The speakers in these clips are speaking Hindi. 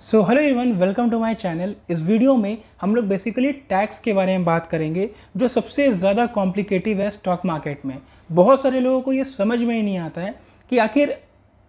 So hello everyone, welcome to my channel. इस वीडियो में हम लोग बेसिकली टैक्स के बारे में बात करेंगे जो सबसे ज़्यादा कॉम्प्लिकेटिव है स्टॉक मार्केट में। बहुत सारे लोगों को ये समझ में ही नहीं आता है कि आखिर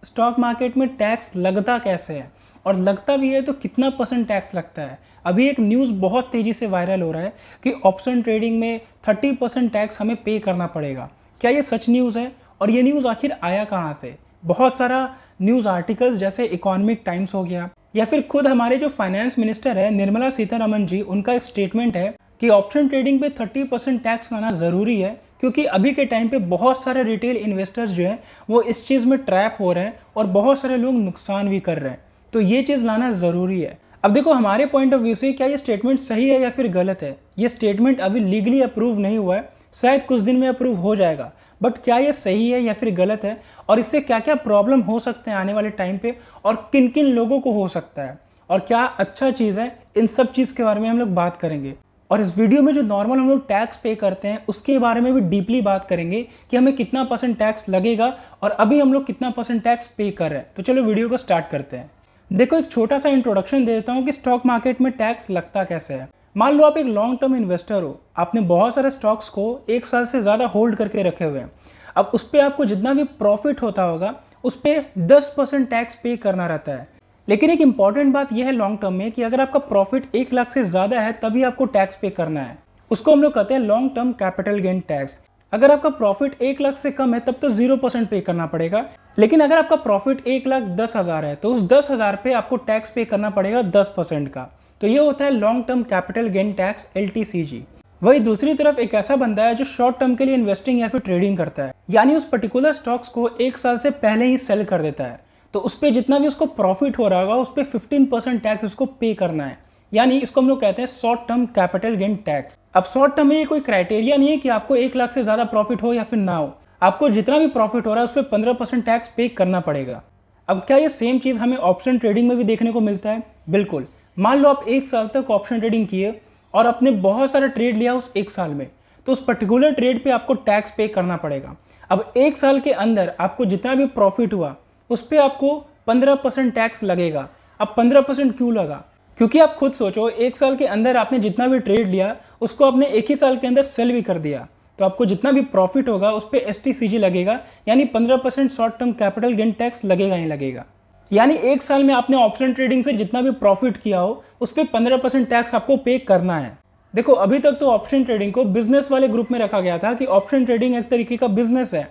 स्टॉक मार्केट में टैक्स लगता कैसे है, और लगता भी है तो कितना % टैक्स लगता है। अभी एक न्यूज़ बहुत तेज़ी से वायरल हो रहा है कि ऑप्शन ट्रेडिंग में 30% टैक्स हमें पे करना पड़ेगा। क्या ये सच न्यूज़ है? और ये न्यूज़ आखिर आया कहाँ से? बहुत सारा न्यूज़ आर्टिकल्स जैसे इकोनॉमिक टाइम्स हो गया, या फिर खुद हमारे जो फाइनेंस मिनिस्टर है निर्मला सीतारमण जी, उनका एक स्टेटमेंट है कि ऑप्शन ट्रेडिंग पे 30% टैक्स लाना ज़रूरी है, क्योंकि अभी के टाइम पे बहुत सारे रिटेल इन्वेस्टर्स जो हैं वो इस चीज़ में ट्रैप हो रहे हैं और बहुत सारे लोग नुकसान भी कर रहे हैं। तो ये चीज़ लाना ज़रूरी है। अब देखो, हमारे पॉइंट ऑफ व्यू से क्या ये स्टेटमेंट सही है या फिर गलत है? ये स्टेटमेंट अभी लीगली अप्रूव नहीं हुआ है, शायद कुछ दिन में अप्रूव हो जाएगा। बट क्या ये सही है या फिर गलत है, और इससे क्या क्या प्रॉब्लम हो सकते हैं आने वाले टाइम पे, और किन किन लोगों को हो सकता है, और क्या अच्छा चीज़ है, इन सब चीज़ के बारे में हम लोग बात करेंगे। और इस वीडियो में जो नॉर्मल हम लोग टैक्स पे करते हैं उसके बारे में भी डीपली बात करेंगे कि हमें कितना % टैक्स लगेगा और अभी हम लोग कितना % टैक्स पे कर रहे हैं। तो चलो वीडियो को स्टार्ट करते हैं। देखो, एक छोटा सा इंट्रोडक्शन दे देता हूँ कि स्टॉक मार्केट में टैक्स लगता कैसे है। मान लो आप एक लॉन्ग टर्म इन्वेस्टर हो, आपने बहुत सारे स्टॉक्स को 1 साल से ज़्यादा होल्ड करके रखे हुए हैं। अब उस पर आपको जितना भी प्रॉफिट होता होगा उस पर 10% टैक्स पे करना रहता है। लेकिन एक इंपॉर्टेंट बात यह है लॉन्ग टर्म में कि अगर आपका प्रॉफिट 1 लाख से ज़्यादा है तभी आपको टैक्स पे करना है। उसको हम लोग कहते हैं long term capital gain tax. अगर आपका प्रॉफिट 1 लाख से कम है तब तो 0% पे करना पड़ेगा। लेकिन अगर आपका प्रॉफिट 1,10,000 है तो उस 10,000 पे आपको टैक्स पे करना पड़ेगा 10% का। तो ये होता है long term capital gain tax, LTCG। वही दूसरी तरफ एक ऐसा बंदा है जो शॉर्ट टर्म के लिए इन्वेस्टिंग या फिर ट्रेडिंग करता है, यानी उस पर्टिकुलर स्टॉक्स को 1 साल से पहले ही सेल कर देता है। तो उस पर जितना भी उसको प्रॉफिट हो रहा होगा उस पर 15% टैक्स उसको पे करना है, यानी इसको हम लोग कहते हैं short term capital gain tax. अब शॉर्ट टर्म में ये कोई क्राइटेरिया नहीं है कि आपको 1 लाख से ज़्यादा प्रॉफिट हो या फिर ना हो, आपको जितना भी प्रॉफिट हो रहा है उस पर 15% टैक्स पे करना पड़ेगा। अब क्या ये सेम चीज़ हमें ऑप्शन ट्रेडिंग में भी देखने को मिलता है? बिल्कुल। मान लो आप 1 साल तक ऑप्शन ट्रेडिंग किए और आपने बहुत सारा ट्रेड लिया उस 1 साल में, तो उस पर्टिकुलर ट्रेड पे आपको टैक्स पे करना पड़ेगा। अब 1 साल के अंदर आपको जितना भी प्रॉफिट हुआ उस पर आपको 15% टैक्स लगेगा। अब 15% क्यों लगा? क्योंकि आप खुद सोचो, 1 साल के अंदर आपने जितना भी ट्रेड लिया उसको आपने 1 ही साल के अंदर सेल भी कर दिया, तो आपको जितना भी प्रॉफिट होगा उस पर STCG लगेगा, यानी 15% short term capital gain tax लगेगा ही लगेगा। यानी 1 साल में आपने ऑप्शन ट्रेडिंग से जितना भी प्रॉफिट किया हो उस पर 15% टैक्स आपको पे करना है। देखो, अभी तक तो ऑप्शन ट्रेडिंग को बिजनेस वाले ग्रुप में रखा गया था कि ऑप्शन ट्रेडिंग एक तरीके का बिजनेस है,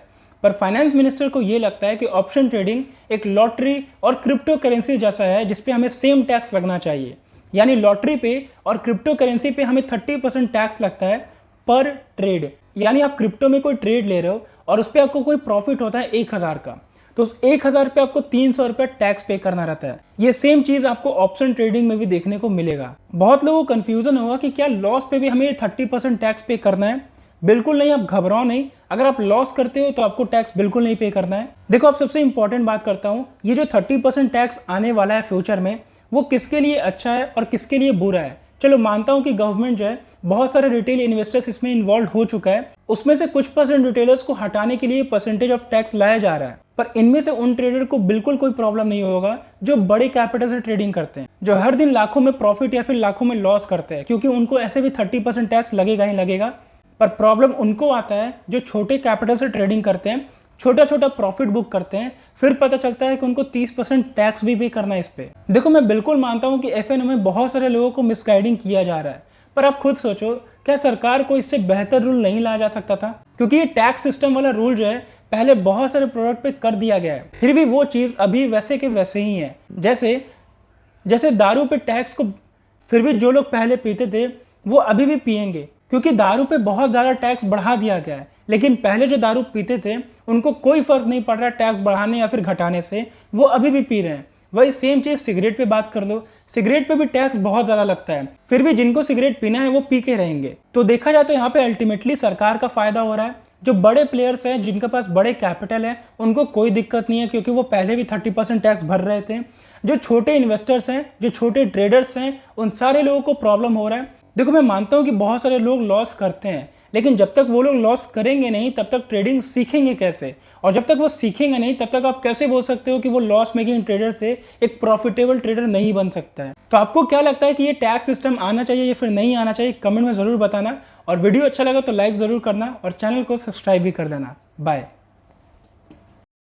पर फाइनेंस मिनिस्टर को ये लगता है कि ऑप्शन ट्रेडिंग एक लॉटरी और क्रिप्टो करेंसी जैसा है जिसपे हमें सेम टैक्स लगना चाहिए। यानी लॉटरी पे और क्रिप्टो करेंसी पे हमें 30% टैक्स लगता है पर ट्रेड। यानी आप क्रिप्टो में कोई ट्रेड ले रहे हो और उस पर आपको कोई प्रॉफिट होता है 1,000 का, तो उस 1,000 पे आपको 300 रुपये टैक्स पे करना रहता है। ये सेम चीज़ आपको ऑप्शन ट्रेडिंग में भी देखने को मिलेगा। बहुत लोगों को कंफ्यूजन होगा कि क्या लॉस पे भी हमें 30% टैक्स पे करना है? बिल्कुल नहीं, आप घबराओ नहीं। अगर आप लॉस करते हो तो आपको टैक्स बिल्कुल नहीं पे करना है। देखो, आप सबसे इंपॉर्टेंट बात करता हूँ, ये जो 30% टैक्स आने वाला है फ्यूचर में, वो किसके लिए अच्छा है और किसके लिए बुरा है? चलो मानता हूँ कि गवर्नमेंट जो है, बहुत सारे रिटेल इन्वेस्टर्स इसमें इन्वॉल्व हो चुका है, उसमें से कुछ % रिटेलर्स को हटाने के लिए परसेंटेज ऑफ टैक्स लाया जा रहा है। पर इनमें से उन ट्रेडर को बिल्कुल कोई प्रॉब्लम नहीं होगा जो बड़े कैपिटल से ट्रेडिंग करते हैं, जो हर दिन लाखों में प्रॉफिट या फिर लाखों में लॉस करते हैं, क्योंकि उनको ऐसे भी 30% टैक्स लगेगा ही लगेगा। पर प्रॉब्लम उनको आता है जो छोटे कैपिटल से ट्रेडिंग करते हैं, छोटा छोटा प्रॉफिट बुक करते हैं, फिर पता चलता है कि उनको 30% टैक्स भी पे करना है इस पे। देखो, मैं बिल्कुल मानता हूँ कि FNO में बहुत सारे लोगों को मिसगाइडिंग किया जा रहा है, पर आप खुद सोचो, क्या सरकार को इससे बेहतर रूल नहीं लाया जा सकता था? क्योंकि ये टैक्स सिस्टम वाला रूल जो है पहले बहुत सारे प्रोडक्ट पे कर दिया गया है, फिर भी वो चीज़ अभी वैसे के वैसे ही है। जैसे दारू पे टैक्स को फिर भी जो लोग पहले पीते थे वो अभी भी पियेंगे, क्योंकि दारू पे बहुत ज़्यादा टैक्स बढ़ा दिया गया है। लेकिन पहले जो दारू पीते थे उनको कोई फर्क नहीं पड़ रहा टैक्स बढ़ाने या फिर घटाने से, वो अभी भी पी रहे हैं। वही सेम चीज़ सिगरेट पे बात कर लो, सिगरेट पे भी टैक्स बहुत ज़्यादा लगता है, फिर भी जिनको सिगरेट पीना है वो पी के रहेंगे। तो देखा जाए तो यहाँ पे अल्टीमेटली सरकार का फायदा हो रहा है। जो बड़े प्लेयर्स हैं जिनके पास बड़े कैपिटल है उनको कोई दिक्कत नहीं है, क्योंकि वो पहले भी 30% टैक्स भर रहे थे। जो छोटे इन्वेस्टर्स हैं, जो छोटे ट्रेडर्स हैं, उन सारे लोगों को प्रॉब्लम हो रहा है। देखो, मैं मानता हूँ कि बहुत सारे लोग लॉस करते हैं, लेकिन जब तक वो लोग लॉस करेंगे नहीं तब तक ट्रेडिंग सीखेंगे कैसे, और जब तक वो सीखेंगे नहीं तब तक आप कैसे बोल सकते हो कि वो लॉस मेकिंग ट्रेडर से एक प्रॉफिटेबल ट्रेडर नहीं बन सकता है। तो आपको क्या लगता है कि ये टैक्स सिस्टम आना चाहिए या फिर नहीं आना चाहिए, कमेंट में ज़रूर बताना। और वीडियो अच्छा लगा तो लाइक ज़रूर करना और चैनल को सब्सक्राइब भी कर देना। बाय।